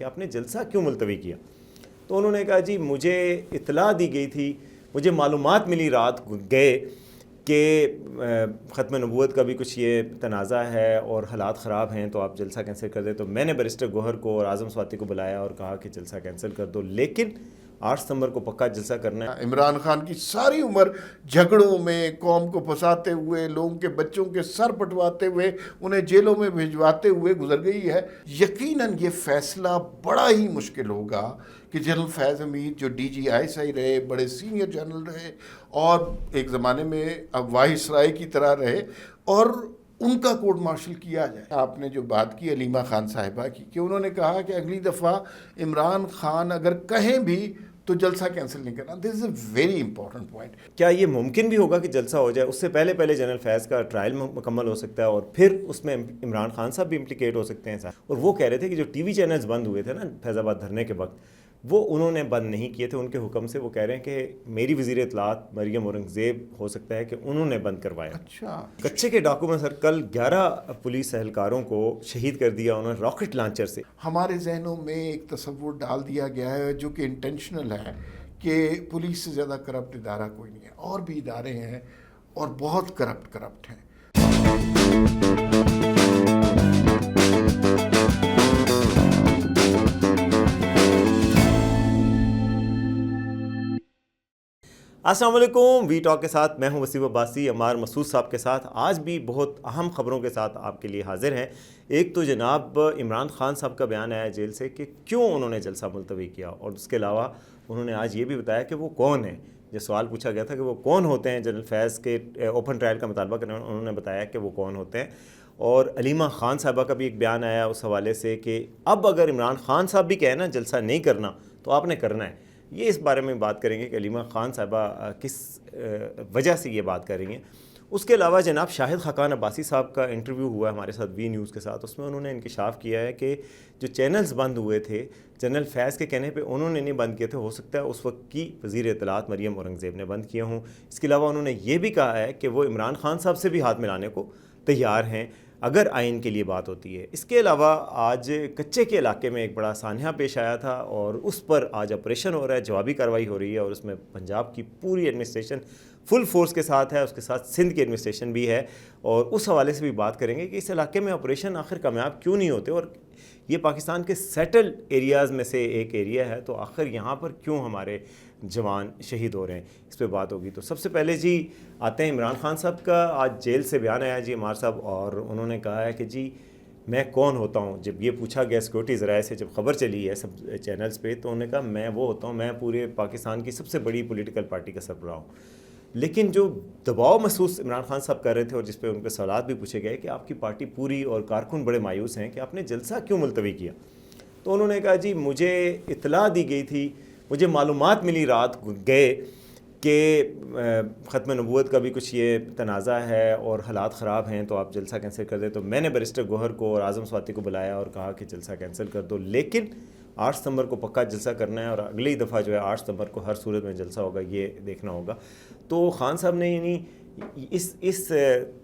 کہ آپ نے جلسہ کیوں ملتوی کیا؟ تو انہوں نے کہا جی مجھے اطلاع دی گئی تھی، مجھے معلومات ملی رات گئے کہ ختم نبوت کا بھی کچھ یہ تنازع ہے اور حالات خراب ہیں تو آپ جلسہ کینسل کر دیں. تو میں نے بیرسٹر گوہر کو اور اعظم سواتی کو بلایا اور کہا کہ جلسہ کینسل کر دو، لیکن 8 ستمبر کو پکا جلسہ کرنا ہے. عمران خان کی ساری عمر جھگڑوں میں، قوم کو پھنساتے ہوئے، لوگوں کے بچوں کے سر پٹواتے ہوئے، انہیں جیلوں میں بھجواتے ہوئے گزر گئی ہے. یقیناً یہ فیصلہ بڑا ہی مشکل ہوگا کہ جنرل فیض حمید جو D G I S I رہے، بڑے سینئر جنرل رہے اور ایک زمانے میں اب وائس رائے کی طرح رہے، اور ان کا کورٹ مارشل کیا جائے. آپ نے جو بات کی علیمہ خان صاحبہ کی کہ انہوں نے کہا کہ اگلی دفعہ عمران خان اگر کہیں بھی تو جلسہ کینسل نہیں کرنا. دس از اے ویری امپورٹنٹ پوائنٹ. کیا یہ ممکن بھی ہوگا کہ جلسہ ہو جائے؟ اس سے پہلے جنرل فیض کا ٹرائل مکمل ہو سکتا ہے اور پھر اس میں عمران خان صاحب بھی امپلیکیٹ ہو سکتے ہیں صاحب. اور وہ کہہ رہے تھے کہ جو ٹی وی چینلز بند ہوئے تھے نا فیض آباد دھرنے کے وقت، وہ انہوں نے بند نہیں کیے تھے ان کے حکم سے. وہ کہہ رہے ہیں کہ میری وزیر اطلاعات مریم اورنگزیب ہو سکتا ہے کہ انہوں نے بند کروایا. اچھا. کچے کے ڈاکو میں سر کل 11 پولیس اہلکاروں کو شہید کر دیا انہوں نے راکٹ لانچر سے. ہمارے ذہنوں میں ایک تصور ڈال دیا گیا ہے جو کہ انٹینشنل ہے کہ پولیس سے زیادہ کرپٹ ادارہ کوئی نہیں ہے. اور بھی ادارے ہیں اور بہت کرپٹ ہیں. السلام علیکم. وی ٹاک کے ساتھ میں ہوں وسیم عباسی، عمار مسعود صاحب کے ساتھ آج بھی بہت اہم خبروں کے ساتھ آپ کے لیے حاضر ہیں. ایک تو جناب عمران خان صاحب کا بیان آیا جیل سے کہ کیوں انہوں نے جلسہ ملتوی کیا، اور اس کے علاوہ انہوں نے آج یہ بھی بتایا کہ وہ کون ہیں. جو سوال پوچھا گیا تھا کہ وہ کون ہوتے ہیں جنرل فیض کے اوپن ٹرائل کا مطالبہ کرنے، انہوں نے بتایا کہ وہ کون ہوتے ہیں. اور علیمہ خان صاحبہ کا بھی ایک بیان آیا اس حوالے سے کہ اب اگر عمران خان صاحب بھی کہیں نا جلسہ نہیں کرنا تو آپ نے کرنا ہے. یہ اس بارے میں بات کریں گے کہ علیمہ خان صاحبہ کس وجہ سے یہ بات کر رہی ہیں. اس کے علاوہ جناب شاہد خاقان عباسی صاحب کا انٹرویو ہوا ہے ہمارے ساتھ وی نیوز کے ساتھ. اس میں انہوں نے انکشاف کیا ہے کہ جو چینلز بند ہوئے تھے جنرل فیض کے کہنے پہ انہوں نے نہیں بند کیے تھے، ہو سکتا ہے اس وقت کی وزیر اطلاعات مریم اورنگزیب نے بند کیے ہوں. اس کے علاوہ انہوں نے یہ بھی کہا ہے کہ وہ عمران خان صاحب سے بھی ہاتھ ملانے کو تیار ہیں اگر آئین کے لیے بات ہوتی ہے. اس کے علاوہ آج کچے کے علاقے میں ایک بڑا سانحہ پیش آیا تھا اور اس پر آج آپریشن ہو رہا ہے، جوابی کارروائی ہو رہی ہے، اور اس میں پنجاب کی پوری ایڈمنسٹریشن فل فورس کے ساتھ ہے، اس کے ساتھ سندھ کی ایڈمنسٹریشن بھی ہے. اور اس حوالے سے بھی بات کریں گے کہ اس علاقے میں آپریشن آخر کامیاب کیوں نہیں ہوتے، اور یہ پاکستان کے سیٹل ایریاز میں سے ایک ایریا ہے، تو آخر یہاں پر کیوں ہمارے جوان شہید ہو رہے ہیں. اس پہ بات ہوگی. تو سب سے پہلے جی آتے ہیں عمران خان صاحب کا آج جیل سے بیان آیا جی عمار صاحب، اور انہوں نے کہا ہے کہ جی میں کون ہوتا ہوں. جب یہ پوچھا گیا سیکورٹی ذرائع سے، جب خبر چلی ہے سب چینلز پہ، تو انہوں نے کہا میں وہ ہوتا ہوں، میں پورے پاکستان کی سب سے بڑی پولیٹیکل پارٹی کا سربراہ ہوں. لیکن جو دباؤ محسوس عمران خان صاحب کر رہے تھے اور جس پہ ان کے سوالات بھی پوچھے گئے کہ آپ کی پارٹی پوری اور کارکن بڑے مایوس ہیں کہ آپ نے جلسہ کیوں ملتوی کیا، تو انہوں نے کہا جی مجھے اطلاع دی گئی تھی، مجھے معلومات ملی رات گئے کہ ختم نبوت کا بھی کچھ یہ تنازع ہے اور حالات خراب ہیں تو آپ جلسہ کینسل کر دیں. تو میں نے بیرسٹر گوہر کو اور اعظم سواتی کو بلایا اور کہا کہ جلسہ کینسل کر دو، لیکن 8 ستمبر کو پکا جلسہ کرنا ہے اور اگلی دفعہ جو ہے 8 ستمبر کو ہر صورت میں جلسہ ہوگا، یہ دیکھنا ہوگا. تو خان صاحب نے یعنی اس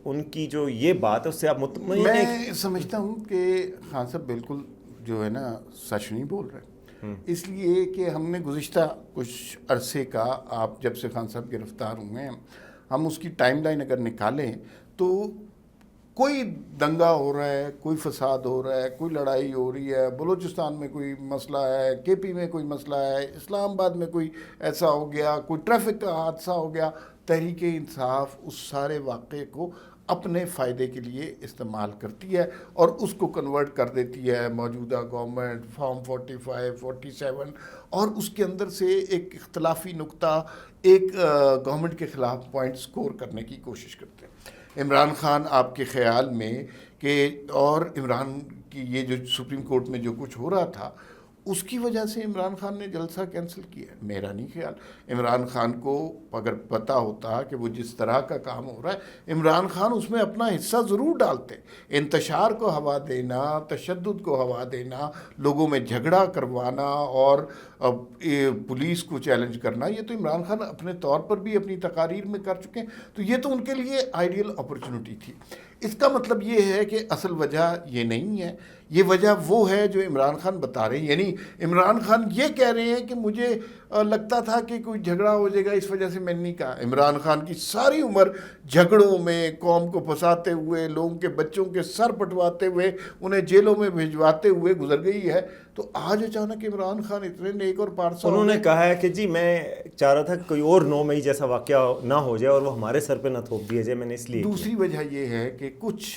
ان کی جو یہ بات ہے اس سے آپ مطمئن ہیں؟ میں سمجھتا ہوں کہ خان صاحب بالکل جو ہے نا سچ نہیں بول رہے، اس لیے کہ ہم نے گزشتہ کچھ عرصے کا، آپ جب سے خان صاحب گرفتار ہوئے ہیں، ہم اس کی ٹائم لائن اگر نکالیں تو کوئی دنگا ہو رہا ہے، کوئی فساد ہو رہا ہے، کوئی لڑائی ہو رہی ہے، بلوچستان میں کوئی مسئلہ ہے، کے پی میں کوئی مسئلہ ہے، اسلام آباد میں کوئی ایسا ہو گیا، کوئی ٹریفک کا حادثہ ہو گیا، تحریک انصاف اس سارے واقعے کو اپنے فائدے کے لیے استعمال کرتی ہے اور اس کو کنورٹ کر دیتی ہے موجودہ گورنمنٹ فارم 45 47، اور اس کے اندر سے ایک اختلافی نقطہ ایک گورنمنٹ کے خلاف پوائنٹ سکور کرنے کی کوشش کرتے ہیں. عمران خان آپ کے خیال میں کہ، اور عمران کی یہ جو سپریم کورٹ میں جو کچھ ہو رہا تھا اس کی وجہ سے عمران خان نے جلسہ کینسل کیا؟ میرا نہیں خیال. عمران خان کو اگر پتہ ہوتا کہ وہ جس طرح کا کام ہو رہا ہے، عمران خان اس میں اپنا حصہ ضرور ڈالتے. انتشار کو ہوا دینا، تشدد کو ہوا دینا، لوگوں میں جھگڑا کروانا اور پولیس کو چیلنج کرنا، یہ تو عمران خان اپنے طور پر بھی اپنی تقاریر میں کر چکے ہیں. تو یہ تو ان کے لیے آئیڈیل اپرچونٹی تھی. اس کا مطلب یہ ہے کہ اصل وجہ یہ نہیں ہے، یہ وجہ وہ ہے جو عمران خان بتا رہے ہیں. یعنی عمران خان یہ کہہ رہے ہیں کہ مجھے لگتا تھا کہ کوئی جھگڑا ہو جائے گا اس وجہ سے میں نے نہیں کہا. عمران خان کی ساری عمر جھگڑوں میں، قوم کو پھنساتے ہوئے، لوگوں کے بچوں کے سر پٹواتے ہوئے، انہیں جیلوں میں بھجواتے ہوئے گزر گئی ہے. تو آج اچانک عمران خان اتنے نیک اور پارسا انہوں نے کہا ہے کہ جی میں چاہ رہا تھا کہ کوئی اور 9 مئی جیسا واقعہ نہ ہو جائے اور وہ ہمارے سر پہ نہ تھوپ دیا جائے، میں نے اس لیے. دوسری وجہ یہ ہے کہ کچھ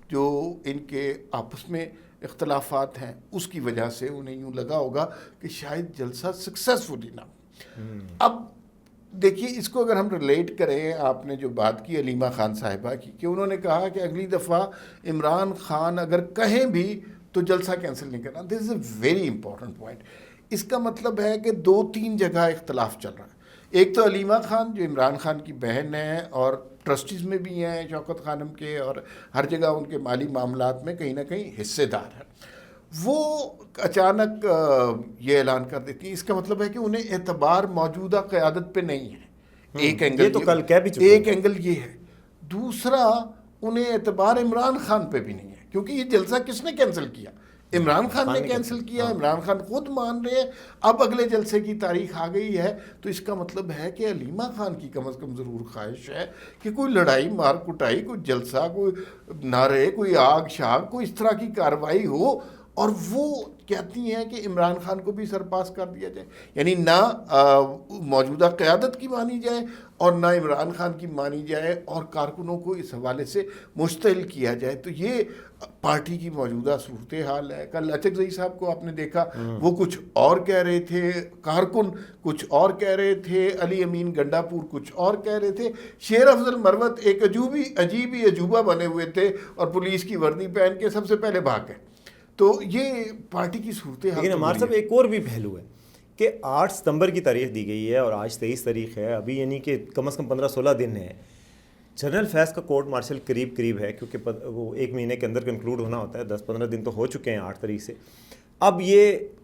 جو ان کے آپس میں اختلافات ہیں اس کی وجہ سے انہیں یوں لگا ہوگا کہ شاید جلسہ سکسیسفلی نہ ہو. اب دیکھیے اس کو اگر ہم ریلیٹ کریں، آپ نے جو بات کی علیمہ خان صاحبہ کی کہ انہوں نے کہا کہ اگلی دفعہ عمران خان اگر کہیں بھی تو جلسہ کینسل نہیں کرنا. دس از اے ویری امپورٹنٹ پوائنٹ. اس کا مطلب ہے کہ 2-3 جگہ اختلاف چل رہا ہے. ایک تو علیمہ خان جو عمران خان کی بہن ہے اور ٹرسٹیز میں بھی ہیں شوکت خانم کے، اور ہر جگہ ان کے مالی معاملات میں کہیں نہ کہیں حصے دار ہیں، وہ اچانک یہ اعلان کر دیتی ہیں. اس کا مطلب ہے کہ انہیں اعتبار موجودہ قیادت پہ نہیں ہے. ایک اینگل یہ تو کل کہہ بھی چکے. ایک اینگل یہ ہے. دوسرا انہیں اعتبار عمران خان پہ بھی نہیں ہے، کیونکہ یہ جلسہ کس نے کینسل کیا؟ عمران خان نے کینسل کیا. عمران خان خود مان رہے ہیں. اب اگلے جلسے کی تاریخ آ گئی ہے، تو اس کا مطلب ہے کہ علیمہ خان کی کم از کم ضرور خواہش ہے کہ کوئی لڑائی مار کٹائی، کوئی جلسہ، کوئی نعرے، کوئی آگ شاگ، کوئی اس طرح کی کارروائی ہو، اور وہ کہتی ہیں کہ عمران خان کو بھی سرپاس کر دیا جائے. یعنی نہ موجودہ قیادت کی مانی جائے اور نہ عمران خان کی مانی جائے، اور کارکنوں کو اس حوالے سے مشتعل کیا جائے. تو یہ پارٹی کی موجودہ صورتحال ہے. کل اچکزئی صاحب کو آپ نے دیکھا، وہ کچھ اور کہہ رہے تھے، کارکن کچھ اور کہہ رہے تھے، علی امین گنڈا پور کچھ اور کہہ رہے تھے، شیر افضل مروت ایک عجیب ہی عجوبہ بنے ہوئے تھے اور پولیس کی وردی پہن کے سب سے پہلے بھاگ گئے. تو یہ پارٹی کی صورتحال. لیکن ہمارے صاحب ایک اور بھی پہلو ہے کہ 8 ستمبر کی تاریخ دی گئی ہے اور آج 23 تاریخ ہے ابھی، یعنی کہ کم از کم 15-16 دن ہے. جنرل فیض کا کورٹ مارشل قریب ہے، کیونکہ وہ 1 مہینے کے اندر کنکلوڈ ہونا ہوتا ہے. 10-15 دن تو ہو چکے ہیں 8 تاریخ سے. اب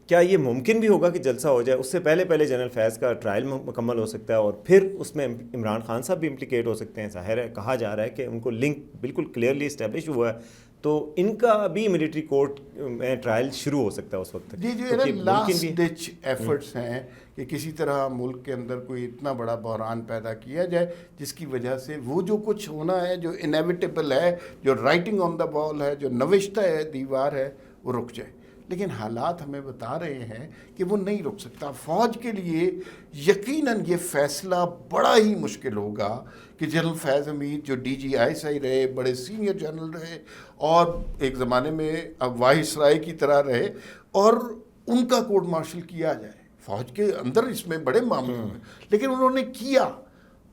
کیا یہ ممکن بھی ہوگا کہ جلسہ ہو جائے؟ اس سے پہلے جنرل فیض کا ٹرائل مکمل ہو سکتا ہے اور پھر اس میں عمران خان صاحب بھی امپلیکیٹ ہو سکتے ہیں. ظاہر ہے، کہا جا رہا ہے کہ ان کو لنک بالکل کلیئرلی اسٹیبلش ہوا ہے، تو ان کا بھی ملٹری کورٹ میں ٹرائل شروع ہو سکتا ہے اس وقت تک. یہ جو ہے نا لاسٹ ڈچ ایفرٹس ہیں کہ کسی طرح ملک کے اندر کوئی اتنا بڑا بحران پیدا کیا جائے جس کی وجہ سے وہ جو کچھ ہونا ہے، جو انیویٹیبل ہے، جو رائٹنگ آن دا وال ہے، جو نوشتہ ہے دیوار ہے، وہ رک جائے. لیکن حالات ہمیں بتا رہے ہیں کہ وہ نہیں رک سکتا. فوج کے لیے یقیناً یہ فیصلہ بڑا ہی مشکل ہوگا کہ جنرل فیض حمید جو DGI رہے، بڑے سینئر جنرل رہے اور ایک زمانے میں اب وائسرائے کی طرح رہے، اور ان کا کورٹ مارشل کیا جائے. فوج کے اندر اس میں بڑے معاملے ہوئے، لیکن انہوں نے کیا.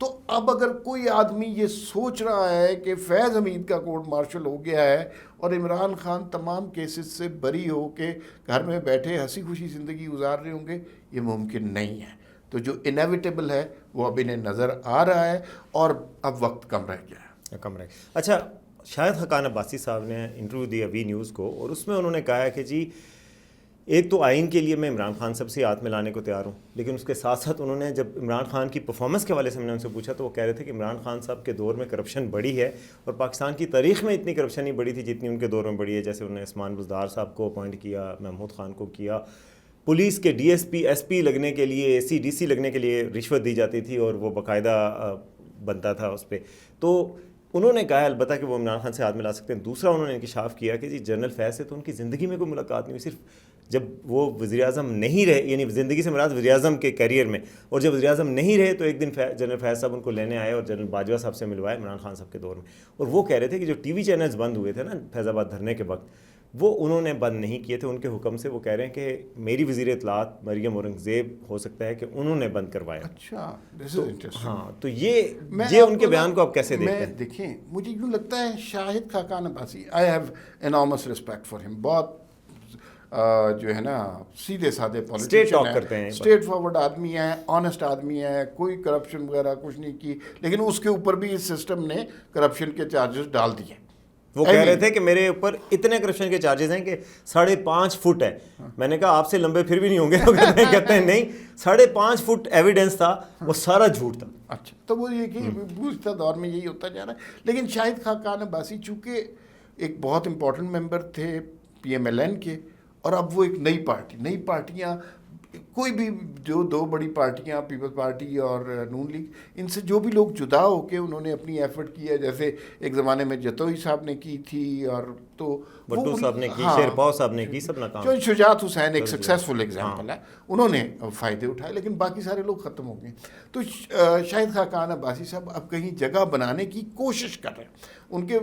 تو اب اگر کوئی آدمی یہ سوچ رہا ہے کہ فیض حمید کا کورٹ مارشل ہو گیا ہے اور عمران خان تمام کیسز سے بری ہو کے گھر میں بیٹھے ہنسی خوشی زندگی گزار رہے ہوں گے، یہ ممکن نہیں ہے. تو جو انیویٹیبل ہے وہ اب انہیں نظر آ رہا ہے اور اب وقت کم رہ گیا ہے. اچھا، شاہد خاقان عباسی صاحب نے انٹرویو دیا وی نیوز کو، اور اس میں انہوں نے کہا ہے کہ جی ایک تو آئین کے لیے میں عمران خان صاحب سے ہاتھ ملانے کو تیار ہوں، لیکن اس کے ساتھ ساتھ انہوں نے جب عمران خان کی پرفارمنس کے حوالے سے میں نے ان سے پوچھا تو وہ کہہ رہے تھے کہ عمران خان صاحب کے دور میں کرپشن بڑی ہے، اور پاکستان کی تاریخ میں اتنی کرپشن نہیں بڑی تھی جتنی ان کے دور میں بڑی ہے. جیسے انہوں نے عثمان بزدار صاحب کو اپوائنٹ کیا، محمود خان کو کیا، پولیس کے DSP SP لگنے کے لیے، AC DC لگنے کے لیے رشوت دی جاتی تھی اور وہ باقاعدہ بنتا تھا اس پہ. تو انہوں نے کہا البتہ کہ وہ عمران خان سے ہاتھ ملا سکتے ہیں. دوسرا انہوں نے انکشاف کیا کہ جی جنرل فیض سے تو ان کی زندگی میں کوئی ملاقات نہیں ہوئی، صرف جب وہ وزیر اعظم نہیں رہے، یعنی زندگی سے مراد وزیر اعظم کے کیریئر میں، اور جب وزیر اعظم نہیں رہے تو ایک دن جنرل فیض صاحب ان کو لینے آئے اور جنرل باجوہ صاحب سے ملوائے عمران خان صاحب کے دور میں. اور وہ کہہ رہے تھے کہ جو TV چینلز بند ہوئے تھے نا فیض آباد دھرنے کے وقت، وہ انہوں نے بند نہیں کیے تھے ان کے حکم سے. وہ کہہ رہے ہیں کہ میری وزیر اطلاعات مریم اورنگزیب ہو سکتا ہے کہ انہوں نے بند کروایا. اچھا، ہاں، تو یہ ان کے بیان کو آپ کیسے دیکھتے ہیں؟ دیکھیں، مجھے یوں لگتا ہے Shahid Khaqan Abbasi, I have enormous respect for him, بہت جو ہے نا سیدھے سادھے پولیٹیشین ہیں، اسٹریٹ فارورڈ آدمی ہیں، آنیسٹ آدمی ہیں، کوئی کرپشن وغیرہ کچھ نہیں کی، لیکن اس کے اوپر بھی اس سسٹم نے کرپشن کے چارجز ڈال دیے. وہ کہہ رہے تھے کہ میرے اوپر اتنے کرپشن کے چارجز ہیں کہ 5.5 فٹ ہے. میں نے کہا آپ سے لمبے پھر بھی نہیں ہوں گے. کہتے ہیں نہیں، 5.5 فٹ ایویڈنس تھا، وہ سارا جھوٹ تھا. اچھا، تو وہ یہ کہ گزشتہ دور میں یہی ہوتا جا رہا ہے. لیکن شاہد خاقان عباسی چونکہ ایک بہت امپورٹنٹ ممبر تھے پی ایم ایل این کے، اور اب وہ ایک نئی پارٹیاں کوئی بھی جو دو بڑی پارٹیاں پیپلز پارٹی اور نون لیگ، ان سے جو بھی لوگ جدا ہو کے انہوں نے اپنی ایفرٹ کی ہے، جیسے ایک زمانے میں جتوئی صاحب نے کی تھی، اور تو بٹو صاحب نے کی، شیرپاؤ صاحب نے کی، سب ناکام. جو شجاعت حسین ایک سکسیسفل ایگزامپل ہے، انہوں نے فائدے اٹھائے، لیکن باقی سارے لوگ ختم ہو گئے. تو شاہد خاقان عباسی صاحب اب کہیں جگہ بنانے کی کوشش کر رہے ہیں. ان کے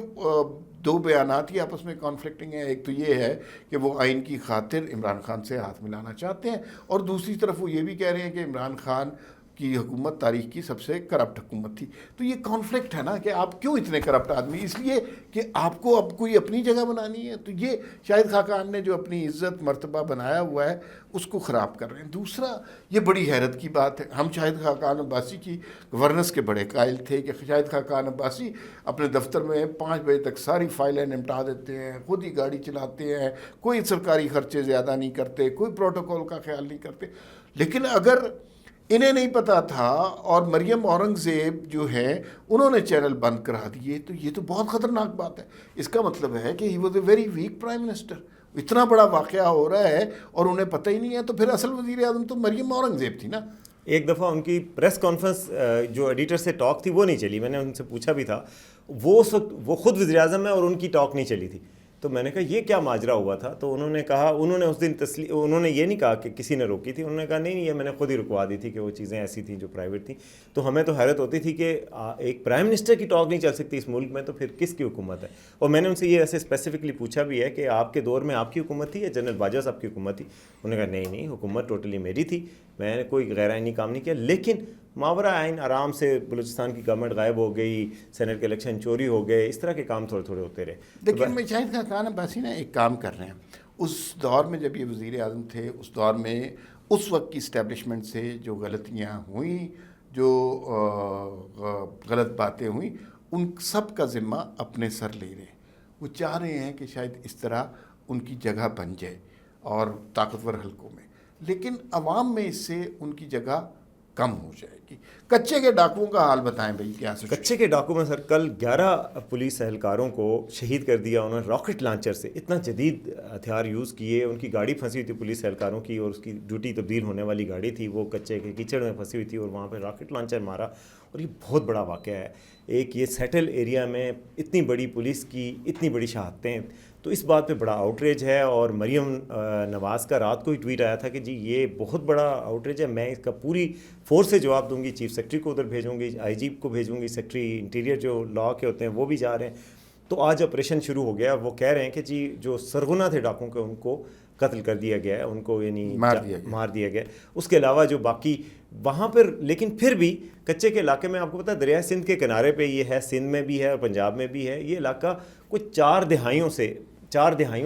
دو بیانات ہی آپس میں کانفلکٹنگ ہیں. ایک تو یہ ہے کہ وہ آئین کی خاطر عمران خان سے ہاتھ ملانا چاہتے ہیں، اور دوسری طرف وہ یہ بھی کہہ رہے ہیں کہ عمران خان کی حکومت تاریخ کی سب سے کرپٹ حکومت تھی. تو یہ کانفلکٹ ہے نا کہ آپ کیوں اتنے کرپٹ آدمی، اس لیے کہ آپ کو اب کوئی اپنی جگہ بنانی ہے. تو یہ شاہد خاقان نے جو اپنی عزت مرتبہ بنایا ہوا ہے اس کو خراب کر رہے ہیں. دوسرا یہ بڑی حیرت کی بات ہے، ہم شاہد خاقان عباسی کی گورننس کے بڑے قائل تھے کہ شاہد خاقان عباسی اپنے دفتر میں 5 بجے تک ساری فائلیں نمٹا دیتے ہیں، خود ہی گاڑی چلاتے ہیں، کوئی سرکاری خرچے زیادہ نہیں کرتے، کوئی پروٹوکول کا خیال نہیں کرتے. لیکن اگر انہیں نہیں پتا تھا اور مریم اورنگزیب جو ہے انہوں نے چینل بند کرا دیے، تو یہ تو بہت خطرناک بات ہے. اس کا مطلب ہے کہ he was a very weak prime minister. اتنا بڑا واقعہ ہو رہا ہے اور انہیں پتہ ہی نہیں ہے، تو پھر اصل وزیر اعظم تو مریم اورنگزیب تھی نا. ایک دفعہ ان کی پریس کانفرنس جو ایڈیٹر سے ٹاک تھی وہ نہیں چلی. میں نے ان سے پوچھا بھی تھا، وہ اس وقت وہ خود وزیر اعظم ہے اور ان کی ٹاک نہیں چلی تھی. تو میں نے کہا یہ کیا ماجرا ہوا تھا؟ تو انہوں نے کہا، انہوں نے اس دن انہوں نے یہ نہیں کہا کہ کسی نے روکی تھی، انہوں نے کہا نہیں یہ میں نے خود ہی رکوا دی تھی کہ وہ چیزیں ایسی تھیں جو پرائیویٹ تھیں. تو ہمیں تو حیرت ہوتی تھی کہ ایک پرائم منسٹر کی ٹاک نہیں چل سکتی اس ملک میں، تو پھر کس کی حکومت ہے؟ اور میں نے ان سے یہ ایسے اسپیسیفکلی پوچھا بھی ہے کہ آپ کے دور میں آپ کی حکومت تھی یا جنرل باجوہ صاحب کی حکومت تھی؟ انہوں نے کہا نہیں حکومت ٹوٹلی میری تھی، میں نے کوئی غیر آئینی کام نہیں کیا. لیکن ماورا آئین آرام سے بلوچستان کی گورنمنٹ غائب ہو گئی، سینٹ کے الیکشن چوری ہو گئے، اس طرح کے کام تھوڑے تھوڑے ہوتے رہے. لیکن میں شاہد خاقان عباسی نا ایک کام کر رہے ہیں اس دور میں جب یہ وزیر اعظم تھے، اس دور میں اس وقت کی اسٹیبلشمنٹ سے جو غلطیاں ہوئیں، جو غلط باتیں ہوئیں، ان سب کا ذمہ اپنے سر لے رہے ہیں. وہ چاہ رہے ہیں کہ شاید اس طرح ان کی جگہ بن جائے اور طاقتور حلقوں میں، لیکن عوام میں اس سے ان کی جگہ کم ہو جائے گی. کچے کے ڈاکوؤں کا حال بتائیں بھائی کیا سوچیں؟ کچے کے ڈاکو میں سر کل 11 پولیس اہلکاروں کو شہید کر دیا انہوں نے راکٹ لانچر سے. اتنا جدید ہتھیار یوز کیے، ان کی گاڑی پھنسی ہوئی تھی پولیس اہلکاروں کی، اور اس کی ڈیوٹی تبدیل ہونے والی گاڑی تھی، وہ کچے کے کیچڑ میں پھنسی ہوئی تھی اور وہاں پہ راکٹ لانچر مارا. اور یہ بہت بڑا واقعہ ہے، ایک یہ سیٹل ایریا میں اتنی بڑی پولیس کی اتنی بڑی شہادتیں. تو اس بات پہ بڑا آؤٹریج ہے. اور مریم نواز کا رات کو ہی ٹویٹ آیا تھا کہ جی یہ بہت بڑا آؤٹریج ہے، میں اس کا پوری فورس سے جواب دوں گی، چیف سیکرٹری کو ادھر بھیجوں گی، آئی جی کو بھیجوں گی، سیکرٹری انٹیریئر جو لا کے ہوتے ہیں وہ بھی جا رہے ہیں. تو آج آپریشن شروع ہو گیا. وہ کہہ رہے ہیں کہ جی جو سرغنہ تھے ڈاکوں کے ان کو قتل کر دیا گیا ہے، ان کو یعنی مار دیا گیا. اس کے علاوہ جو باقی وہاں پر، لیکن پھر بھی کچے کے علاقے میں آپ کو پتہ ہے دریائے سندھ کے کنارے پہ یہ ہے، سندھ میں بھی ہے اور پنجاب میں بھی ہے. یہ علاقہ کچھ 4 دہائیوں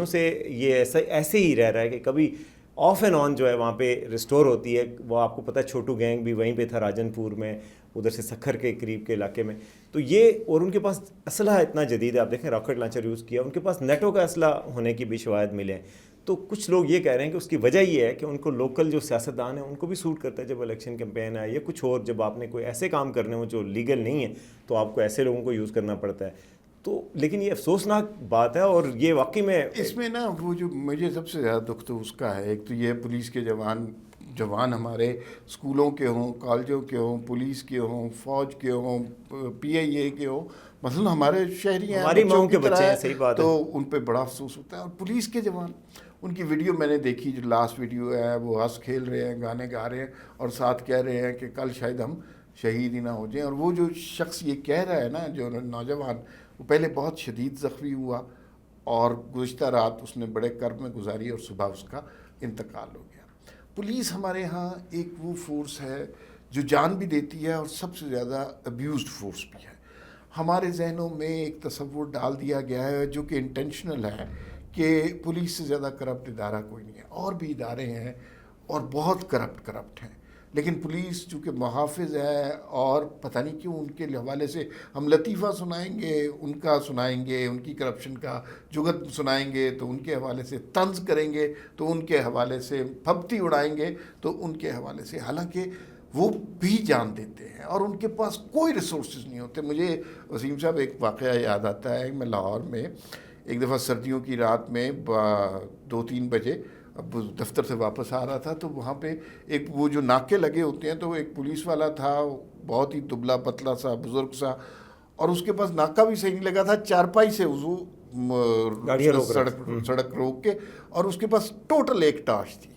سے یہ ایسے ہی رہ رہا ہے کہ کبھی آف اینڈ آن جو ہے وہاں پہ ریسٹور ہوتی ہے. وہ آپ کو پتہ ہے چھوٹو گینگ بھی وہیں پہ تھا راجن پور میں، ادھر سے سکھر کے قریب کے علاقے میں. تو یہ، اور ان کے پاس اسلحہ اتنا جدید ہے، آپ دیکھیں راکٹ لانچر یوز کیا، ان کے پاس نیٹو کا اسلحہ ہونے کی بھی شواہد ملے ہیں. تو کچھ لوگ یہ کہہ رہے ہیں کہ اس کی وجہ یہ ہے کہ ان کو لوکل جو سیاستدان ہیں ان کو بھی سوٹ کرتا ہے جب الیکشن کیمپین ہے یا کچھ اور، جب آپ نے کوئی ایسے کام کرنے ہوں جو لیگل نہیں ہے تو آپ کو ایسے لوگوں کو یوز کرنا پڑتا ہے. تو لیکن یہ افسوسناک بات ہے. اور یہ واقعی میں اس میں نا وہ جو مجھے سب سے زیادہ دکھ تو اس کا ہے، ایک تو یہ پولیس کے جوان ہمارے اسکولوں کے ہوں، کالجوں کے ہوں، پولیس کے ہوں، فوج کے ہوں، پی آئی اے کے ہوں، مثلا ہمارے شہری ہیں، ہماری ماؤں کے بچے ہیں، صحیح بات ہے، تو ان پہ بڑا افسوس ہوتا ہے. اور پولیس کے جوان، ان کی ویڈیو میں نے دیکھی، جو لاسٹ ویڈیو ہے، وہ ہنس کھیل رہے ہیں، گانے گا رہے ہیں اور ساتھ کہہ رہے ہیں کہ کل شاید ہم شہید ہی نہ ہو جائیں. اور وہ جو شخص یہ کہہ رہا ہے نا، جو نوجوان، وہ پہلے بہت شدید زخمی ہوا اور گزشتہ رات اس نے بڑے کرب میں گزاری اور صبح اس کا انتقال ہو گیا. پولیس ہمارے ہاں ایک وہ فورس ہے جو جان بھی دیتی ہے اور سب سے زیادہ ابیوزڈ فورس بھی ہے. ہمارے ذہنوں میں ایک تصور ڈال دیا گیا ہے جو کہ انٹینشنل ہے کہ پولیس سے زیادہ کرپٹ ادارہ کوئی نہیں ہے. اور بھی ادارے ہیں اور بہت کرپٹ ہیں، لیکن پولیس چونکہ محافظ ہے، اور پتہ نہیں کیوں ان کے حوالے سے ہم لطیفہ سنائیں گے، ان کی کرپشن کا جگت سنائیں گے تو ان کے حوالے سے طنز کریں گے، تو ان کے حوالے سے پھبتی اڑائیں گے تو ان کے حوالے سے. حالانکہ وہ بھی جان دیتے ہیں اور ان کے پاس کوئی ریسورسز نہیں ہوتے. مجھے وسیم صاحب ایک واقعہ یاد آتا ہے. میں لاہور میں ایک دفعہ سردیوں کی رات میں 2-3 بجے اب دفتر سے واپس آ رہا تھا, تو وہاں پہ ایک وہ جو ناکے لگے ہوتے ہیں, تو ایک پولیس والا تھا, بہت ہی دبلا پتلا سا بزرگ سا, اور اس کے پاس ناکہ بھی صحیح نہیں لگا تھا, چارپائی سے وہ سڑک روک کے, اور اس کے پاس ٹوٹل ایک ٹارچ تھی.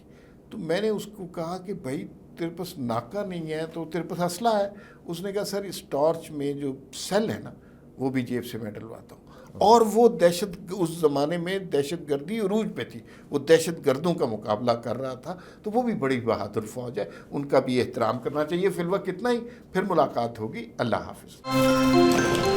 تو میں نے اس کو کہا کہ بھائی تیرے پاس ناکہ نہیں ہے تو تیرے پاس اسلحہ ہے. اس نے کہا سر اس ٹارچ میں جو سیل ہے نا وہ بھی جیب سے میں ڈلواتا ہوں. اور وہ اس زمانے میں دہشت گردی عروج پہ تھی, وہ دہشت گردوں کا مقابلہ کر رہا تھا. تو وہ بھی بڑی بہادر فوج ہے, ان کا بھی احترام کرنا چاہیے. فی الوقت اتنا ہی, پھر ملاقات ہوگی. اللہ حافظ.